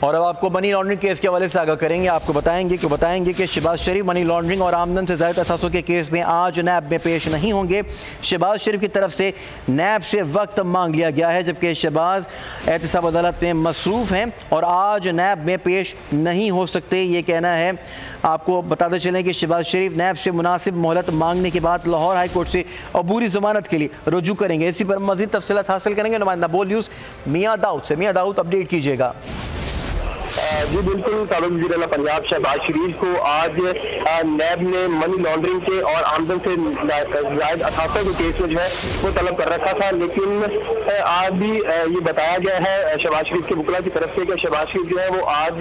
और अब आपको मनी लॉन्ड्रिंग केस के हवाले से आगाह करेंगे। आपको बताएंगे कि शहबाज शरीफ मनी लॉन्ड्रिंग और आमदन से ज़ायद असासों के केस में आज नैब में पेश नहीं होंगे। शहबाज शरीफ की तरफ से नैब से वक्त मांग लिया गया है, जबकि शहबाज एहतसाब अदालत में मसरूफ़ हैं और आज नैब में पेश नहीं हो सकते, ये कहना है। आपको बताते चलें कि शहबाज शरीफ नैब से मुनासिब मोहलत मांगने के बाद लाहौर हाई कोर्ट से अबूरी ज़मानत के लिए रुजू करेंगे। इसी पर मज़ीद तफसीलात हासिल करेंगे नुमाइंदा बोल न्यूज़ मियाँ दाऊद से। मियाँ दाऊद, अपडेट कीजिएगा। जी बिल्कुल, साबिक़ वज़ीर-ए-आला पंजाब शहबाज शरीफ को आज नैब ने मनी लॉन्ड्रिंग के और आमदन से ज़ायद असासों के केस में जो है वो तलब कर रखा था, लेकिन आज भी ये बताया गया है शहबाज शरीफ के वकील की तरफ से कि शहबाज शरीफ जो है वो आज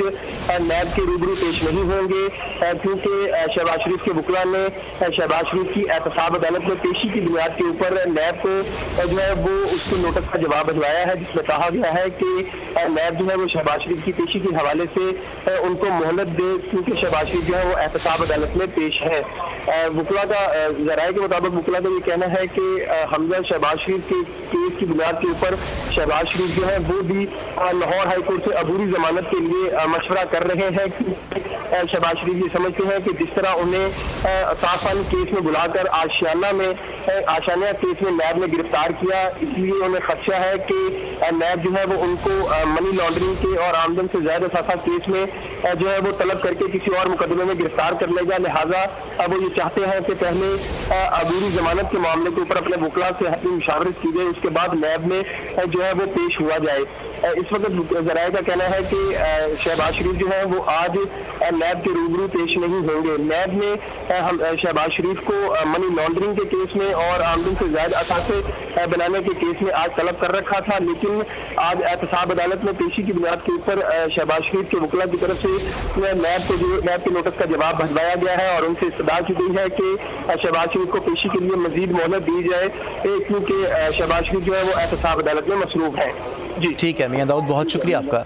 नैब के रूबरू पेश नहीं होंगे, क्योंकि शहबाज शरीफ के वकील ने शहबाज शरीफ की एहतसाब अदालत में पेशी की बुनियाद के ऊपर नैब को जो है वो उसके नोटिस का जवाब भिजवाया है, जिसमें कहा गया है कि नैब जो है वो शहबाज शरीफ की पेशी के हवाले से उनको मोहलत दे, क्योंकि शहबाज शरीफ जो है वो एहतसाब अदालत में पेश है। वकील का ज़राए के मुताबिक वकील का ये कहना है कि हमजा शहबाज शरीफ के केस की बुनियाद के ऊपर शहबाज शरीफ जो है वो भी लाहौर हाई कोर्ट से अबूरी जमानत के लिए मशवरा कर रहे हैं कि शहबाज शरीफ ये समझते हैं कि जिस तरह उन्हें साफान केस में बुलाकर आशियाना केस में नैब ने गिरफ्तार किया, इसलिए उन्हें खदशा है कि नैब जो है वो उनको मनी लॉन्ड्रिंग के और आमदन से ज़्यादा साफा केस में जो है वो तलब करके किसी और मुकदमे में गिरफ्तार कर लेगा। लिहाजा अब वो ये चाहते हैं कि पहले अबूरी जमानत के मामले के ऊपर अपने वकील से हतमी मुशावरत की जाए, उसके बाद नैब में जो है वो पेश हुआ जाए। इस वक्त ज़राए का कहना है कि शहबाज शरीफ जो है वो आज नैब के रूबरू पेश नहीं होंगे। नैब ने शहबाज शरीफ को मनी लॉन्ड्रिंग के केस में और आमदन से ज़्यादा असासे बनाने के केस में आज तलब कर रखा था, लेकिन आज एहतसाब अदालत में पेशी की बुनियाद के ऊपर शहबाज शरीफ के वकील की तरफ से नैब के नोटिस का जवाब भिजवाया गया है और उनसे इस्तदा की गई है कि शहबाज शरीफ को पेशी के लिए मजीद मोहलत दी जाए, क्योंकि शहबाज शरीफ जो है वो एहतसाब अदालत में मसरूफ है। जी ठीक है मियाँ दाऊद, बहुत शुक्रिया आपका।